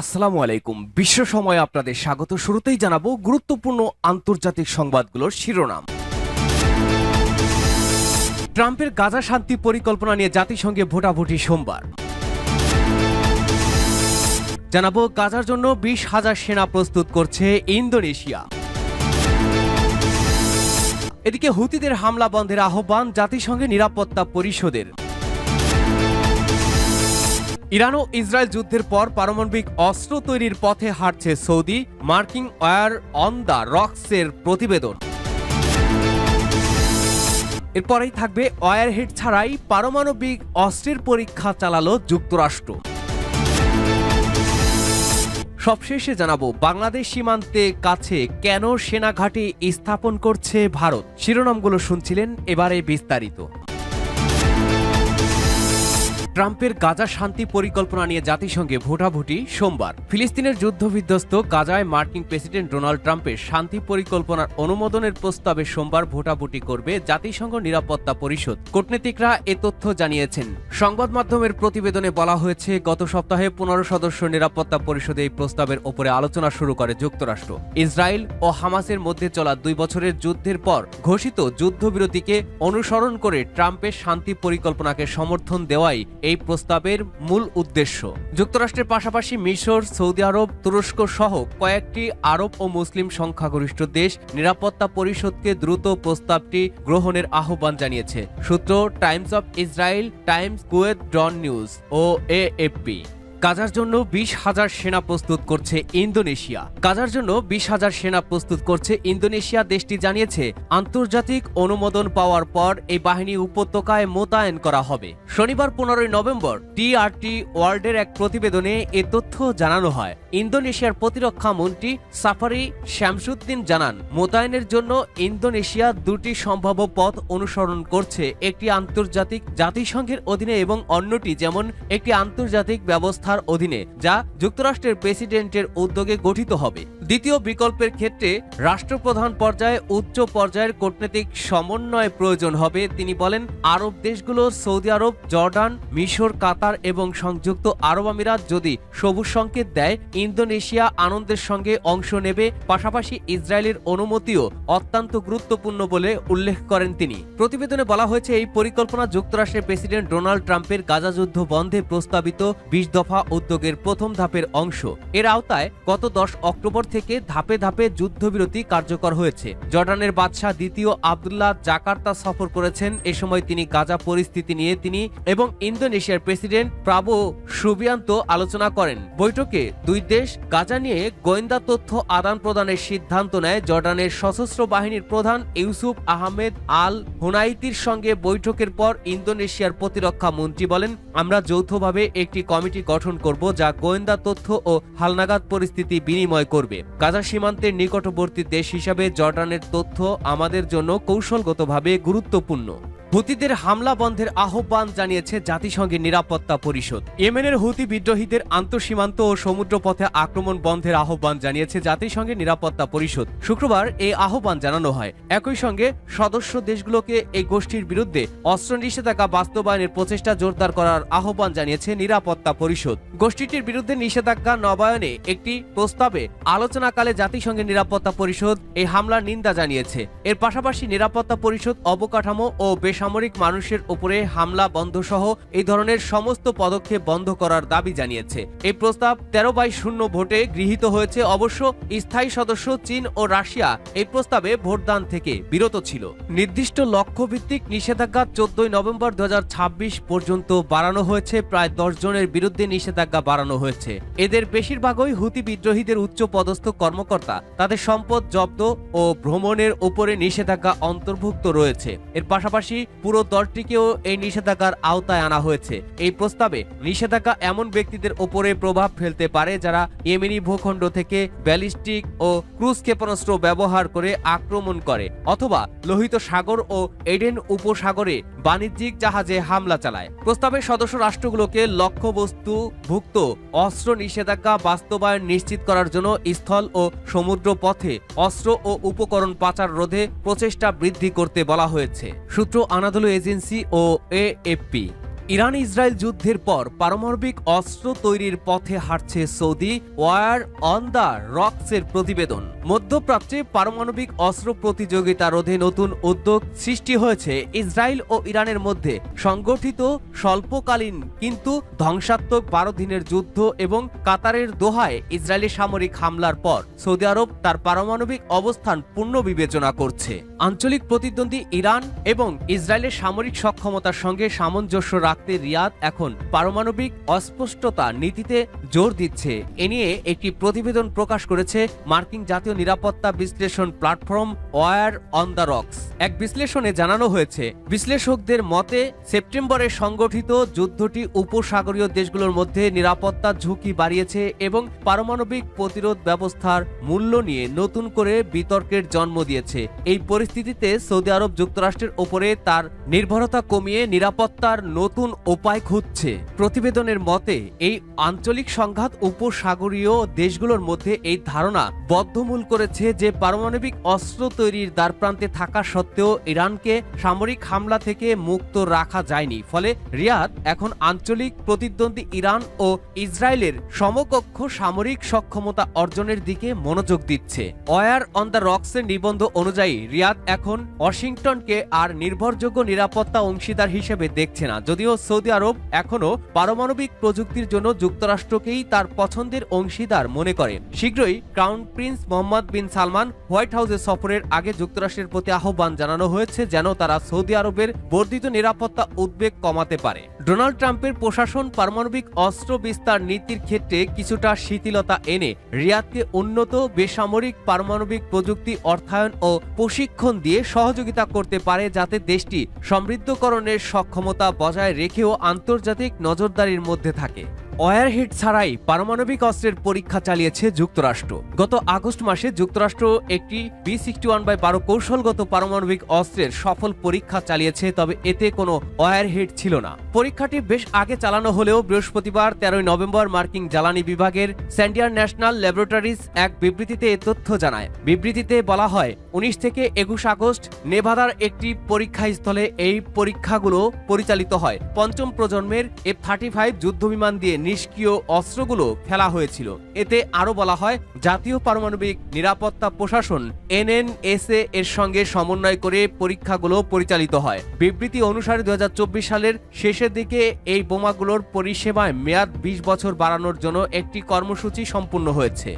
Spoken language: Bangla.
আসসালামু আলাইকুম। বিশ্ব সময়ে আপনাদের স্বাগত। শুরুতেই জানাবো গুরুত্বপূর্ণ আন্তর্জাতিক সংবাদগুলোর শিরোনাম। ট্রাম্পের গাজা শান্তি পরিকল্পনা নিয়ে জাতিসংঘে ভোটাভুটি সোমবার। জানাবো গাজার জন্য 20,000 সেনা প্রস্তুত করছে ইন্দোনেশিয়া। এদিকে হুতিদের হামলা বন্ধের আহ্বান জাতিসংঘের নিরাপত্তা পরিষদের। ইরান ও ইসরায়েল যুদ্ধের পর পারমাণবিক অস্ত্র তৈরির পথে হাঁটছে সৌদি, মার্কিং ওয়ার অন দ্য রকসের প্রতিবেদন। এরপরেই থাকবে ওয়ারহেড ছাড়াই পারমাণবিক অস্ত্রের পরীক্ষা চালালো যুক্তরাষ্ট্র। সবশেষে জানাবো বাংলাদেশ সীমান্তে কাছে কেন সেনা ঘাঁটি স্থাপন করছে ভারত। শিরোনামগুলো শুনছিলেন, এবারে বিস্তারিত। ট্রাম্পের গাজা শান্তি পরিকল্পনা নিয়ে জাতিসংঘে ভোটাভুটি সোমবার। ফিলিস্তিনের যুদ্ধবিধ্বস্ত গাজায় মার্কিন প্রেসিডেন্ট ডোনাল্ড ট্রাম্পের শান্তি পরিকল্পনার অনুমোদনের প্রস্তাবে সোমবার ভোটাভুটি করবে জাতিসংঘ নিরাপত্তা পরিষদ। কূটনীতিকরা এ তথ্য জানিয়েছেন। সংবাদ মাধ্যমের প্রতিবেদনে বলা হয়েছে, গত সপ্তাহে 15 সদস্য নিরাপত্তা পরিষদে এই প্রস্তাবের ওপরে আলোচনা শুরু করে যুক্তরাষ্ট্র। ইসরায়েল ও হামাসের মধ্যে চলা 2 বছরের যুদ্ধের পর ঘোষিত যুদ্ধবিরতিকে অনুসরণ করে ট্রাম্পের শান্তি পরিকল্পনাকে সমর্থন দেওয়াই এই প্রস্তাবের মূল উদ্দেশ্য। যুক্তরাষ্ট্রের পাশাপাশি মিশর, সৌদি আরব, তুরস্ক সহ কয়েকটি আরব ও মুসলিম সংখ্যাগরিষ্ঠ দেশ নিরাপত্তা পরিষদকে দ্রুত প্রস্তাবটি গ্রহণের আহ্বান জানিয়েছে। সূত্র Times of Israel, Times, Kuwait, Dawn News ও এএফপি। গাজার জন্য 20,000 সেনা প্রস্তুত করছে ইন্দোনেশিয়া। গাজার জন্য 20,000 সেনা প্রস্তুত করছে ইন্দোনেশিয়া। দেশটি জানিয়েছে, আন্তর্জাতিক অনুমোদন পাওয়ার পর এই বাহিনী উপত্যকায় মোতায়েন করা হবে। শনিবার 15 নভেম্বর টিআরটি ওয়ার্ল্ডের এক প্রতিবেদনে এ তথ্য জানানো হয়। ইন্দোনেশিয়ার প্রতিরক্ষা মন্ত্রী সাফারি শামসুদ্দিন জানান, মোতায়েনের জন্য ইন্দোনেশিয়া 2টি সম্ভাব্য পথ অনুসরণ করছে, একটি আন্তর্জাতিক জাতিসংঘের অধীনে এবং অন্যটি যেমন একটি আন্তর্জাতিক ব্যবস্থার অধীনে, যা যুক্তরাষ্ট্রের প্রেসিডেন্টের উদ্যোগে গঠিত হবে। দ্বিতীয় বিকল্পের ক্ষেত্রে রাষ্ট্রপ্রধান পর্যায়ে উচ্চ পর্যায়ের কূটনৈতিক সমন্বয় প্রয়োজন হবে। তিনি বলেন, আরব দেশগুলো সৌদি আরব, জর্ডান, মিশর, কাতার এবং সংযুক্ত আরব আমিরাত যদি সবুজ সংকেত দেয়, ইন্দোনেশিয়া আনন্দের সঙ্গে অংশ নেবে। পাশাপাশি ইসরায়েলের অনুমতিও অত্যন্ত গুরুত্বপূর্ণ বলে উল্লেখ করেন তিনি। প্রতিবেদনে বলা হয়েছে, এই পরিকল্পনা যুক্তরাষ্ট্রের প্রেসিডেন্ট ডোনাল্ড ট্রাম্পের গাজা যুদ্ধ বন্ধে প্রস্তাবিত 20 দফা উদ্যোগের প্রথম ধাপের অংশ। এর আওতায় গত 10 অক্টোবর থেকে ধাপে ধাপে যুদ্ধবিরতি কার্যকর হয়েছে। জর্ডানের বাদশাহ দ্বিতীয় আবদুল্লাহ জাকার্তা সফর করেছেন। এ সময় তিনি গাজা পরিস্থিতি নিয়ে এবং ইন্দোনেশিয়ার প্রেসিডেন্ট প্রাবো সুবিয়ান্তো আলোচনা করেন। বৈঠকে দুই দেশ গাজা নিয়ে গোয়েন্দা তথ্য আদান প্রদানের সিদ্ধান্ত নেয়। জর্ডানের সশস্ত্র বাহিনীর প্রধান ইউসুফ আহমেদ আল হুনাইতির সঙ্গে বৈঠকের পর ইন্দোনেশিয়ার প্রতিরক্ষা মন্ত্রী বলেন, আমরা যৌথভাবে একটি কমিটি গঠন করব, যা গোয়েন্দা তথ্য ও হালনাগাদ পরিস্থিতি বিনিময় করবে। গাজা সীমান্তের নিকটবর্তী দেশ হিসাবে জর্ডানের তথ্য আমাদের জন্য কৌশলগতভাবে গুরুত্বপূর্ণ। হুতিদের হামলা বন্ধের আহ্বান জানিয়েছে জাতিসংঘের নিরাপত্তা পরিষদ। ইয়েমেনের হুতি বিদ্রোহীদের আন্তঃসীমান্ত ও সমুদ্রপথে আক্রমণ বন্ধের আহ্বান জানিয়েছে জাতিসংঘের নিরাপত্তা পরিষদ। শুক্রবার এই আহ্বান জানানো হয়। একই সঙ্গে সদস্য দেশগুলোকে এই গোষ্ঠীর বিরুদ্ধে অস্ত্র নিষেধাজ্ঞা বাস্তবায়নের প্রচেষ্টা জোরদার করার আহ্বান জানিয়েছে নিরাপত্তা পরিষদ। গোষ্ঠীটির বিরুদ্ধে নিষেধাজ্ঞা নবায়নে একটি প্রস্তাবে আলোচনাকালে জাতিসংঘের নিরাপত্তা পরিষদ এই হামলার নিন্দা জানিয়েছে। এর পাশাপাশি নিরাপত্তা পরিষদ অবকাঠামো ও বেসামরিক মানুষের উপরে হামলা বন্ধ সহ এই ধরনের সমস্ত পদক্ষেপ বন্ধ করার দাবি জানিয়েছে। এই প্রস্তাব 13/0 ভোটে গৃহীত হয়েছে। অবশ্য স্থায়ী সদস্য চীন ও রাশিয়া এই প্রস্তাবে ভোটদান থেকে বিরত ছিল। নির্দিষ্ট লক্ষ্যভিত্তিক নিষেধাজ্ঞা 14 নভেম্বর 2026 পর্যন্ত বাড়ানো হয়েছে। প্রায় 10 জনের বিরুদ্ধে নিষেধাজ্ঞা বাড়ানো হয়েছে। এদের বেশিরভাগই হুতি বিদ্রোহীদের উচ্চ পদস্থ কর্মকর্তা। তাদের সম্পদ জব্দ ও ভ্রমণের উপরে নিষেধাজ্ঞা অন্তর্ভুক্ত রয়েছে। এর পাশাপাশি পুরো দলটিকেও এই নিষেধাজ্ঞার আওতায় আনা হয়েছে। এই প্রস্তাবে নিষেধাজ্ঞা এমন ব্যক্তিদের উপরে প্রভাব ফেলতে পারে যারা ইয়েমেনি ভূখণ্ড থেকে ব্যালিস্টিক ও ক্রুজ ক্ষেপণাস্ত্র ব্যবহার করে আক্রমণ করে অথবা লোহিত সাগর ও এডেন উপসাগরে বাণিজ্যিক জাহাজে হামলা চালায়। প্রস্তাবের সদস্য রাষ্ট্রগুলোকে লক্ষ্যবস্তু ভুক্ত অস্ত্র নিষেধাজ্ঞা বাস্তবায়ন নিশ্চিত করার জন্য স্থল ও সমুদ্র পথে অস্ত্র ও উপকরণ পাচার রোধে প্রচেষ্টা বৃদ্ধি করতে বলা হয়েছে। সূত্র আনাদোলু এজেন্সি ও এএফপি। ইরান ইসরায়েল যুদ্ধের পর পারমাণবিক অস্ত্র তৈরির পথে হাঁটছে সৌদি, ওয়ার অন দ্য রকসের প্রতিবেদন। মধ্যপ্রাচ্যে পারমাণবিক অস্ত্র প্রতিযোগিতা রোধে নতুন উদ্যোগ সৃষ্টি হয়েছে ইসরায়েল ও ইরানের মধ্যে। সংগঠিত স্বল্পকালীন কিন্তু ধ্বংসাত্মক 12 দিনের যুদ্ধ এবং কাতারের দোহায় ইসরায়েলি সামরিক হামলার পর সৌদি আরব তার পারমাণবিক অবস্থান পুনর্বিবেচনা করছে। আঞ্চলিক প্রতিদ্বন্দ্বী ইরান এবং ইসরায়েলের সামরিক সক্ষমতার সঙ্গে সামঞ্জস্য রাখতে রিয়াদ এখন পারমাণবিক অস্পষ্টতা নীতিতে জোর দিচ্ছে। এ নিয়ে একটি প্রতিবেদন প্রকাশ করেছে মার্কিন জাতীয় নিরাপত্তা বিশ্লেষণ platform War on the Rocks. এক বিশ্লেষণে জানানো হয়েছে, বিশ্লেষকদের মতে সেপ্টেম্বরে সংগঠিত যুদ্ধটি উপসাগরীয় দেশগুলোর মধ্যে নিরাপত্তা ঝুঁকি বাড়িয়েছে এবং পারমাণবিক প্রতিরোধ ব্যবস্থার মূল্য নিয়ে নতুন করে বিতর্কের জন্ম দিয়েছে। এই পরিস্থিতিতে সৌদি আরব যুক্তরাষ্ট্রের ওপরে তার নির্ভরতা কমিয়ে নিরাপত্তার নতুন উপায় খুঁজছে। প্রতিবেদনের মতে এই আঞ্চলিক সংঘাত উপসাগরীয় দেশগুলোর মধ্যে এই ধারণা বদ্ধমূল করেছে যে পারমাণবিক অস্ত্র তৈরির দ্বারপ্রান্তে থাকা সত্ত্বেও ইরানকে সামরিক হামলা থেকে মুক্ত রাখা যায়নি। ফলে রিয়াদ এখন আঞ্চলিক প্রতিদ্বন্দ্বী ইরান ও ইসরায়েলের সমকক্ষ সামরিক সক্ষমতা অর্জনের দিকে মনোযোগ দিচ্ছে। ওয়ার অন দ্য রকসের নিবন্ধ অনুযায়ী রিয়াদ এখন ওয়াশিংটনকে আর নির্ভরযোগ্য নিরাপত্তা অংশীদার হিসেবে দেখছে না। যদিও সৌদি আরব এখনও পারমাণবিক প্রযুক্তির জন্য যুক্তরাষ্ট্রকেই তার পছন্দের অংশীদার মনে করে। শীঘ্রই ক্রাউন প্রিন্স মোহাম্মদ বিন সালমান হোয়াইট হাউসে সফরের আগে যুক্তরাষ্ট্রের প্রতি আহ্বান জানানো হয়েছে যেন তারা সৌদি আরবের বর্ধিত নিরাপত্তা উদ্বেগ কমাতে পারে। ডোনাল্ড ট্রাম্পের প্রশাসন পারমাণবিক অস্ত্র বিস্তার নীতির ক্ষেত্রে কিছুটা শিথিলতা এনে রিয়াদকে উন্নত বেসামরিক পারমাণবিক প্রযুক্তি অর্থায়ন ও প্রশিক্ষণ দিয়ে সহযোগিতা করতে পারে, যাতে দেশটি সমৃদ্ধকরণের সক্ষমতা বজায় রেখেও আন্তর্জাতিক নজরদারির মধ্যে থাকে। ওয়ারহেড ছাড়াই পারমাণবিক অস্ত্রের পরীক্ষা চালিয়েছে যুক্তরাষ্ট্র। গত আগস্ট মাসে যুক্তরাষ্ট্র একটি B-61/12 কৌশলগত পারমাণবিক অস্ত্রের সফল পরীক্ষা চালিয়েছে, তবে এতে কোনো ওয়ারহেড ছিল না। পরীক্ষাটি বেশ আগে চালানো হলেও বৃহস্পতিবার 13 নভেম্বর মার্কিন জ্বালানি বিভাগের স্যান্ডিয়ার ন্যাশনাল ল্যাবরেটরিজ এক বিবৃতিতে এ তথ্য জানায়। বিবৃতিতে বলা হয়, 19 থেকে 21 আগস্ট নেভাদার একটি পরীক্ষাস্থলে এই পরীক্ষাগুলো পরিচালিত হয়। পঞ্চম প্রজন্মের F-35 যুদ্ধবিমান দিয়ে নিষ্ক্রিয় অস্ত্রগুলো ফেলা হয়েছিল। এতে আরো বলা হয়, জাতীয় পারমাণবিক নিরাপত্তা প্রশাসন NNSA এর সঙ্গে সমন্বয় করে পরীক্ষাগুলো পরিচালিত হয়। বিবৃতি অনুসারে 2024 সালের শেষের দিকে এই বোমাগুলোর পরিষেবায় মেয়াদ 20 বছর বাড়ানোর জন্য একটি কর্মসূচি সম্পূর্ণ হয়েছে।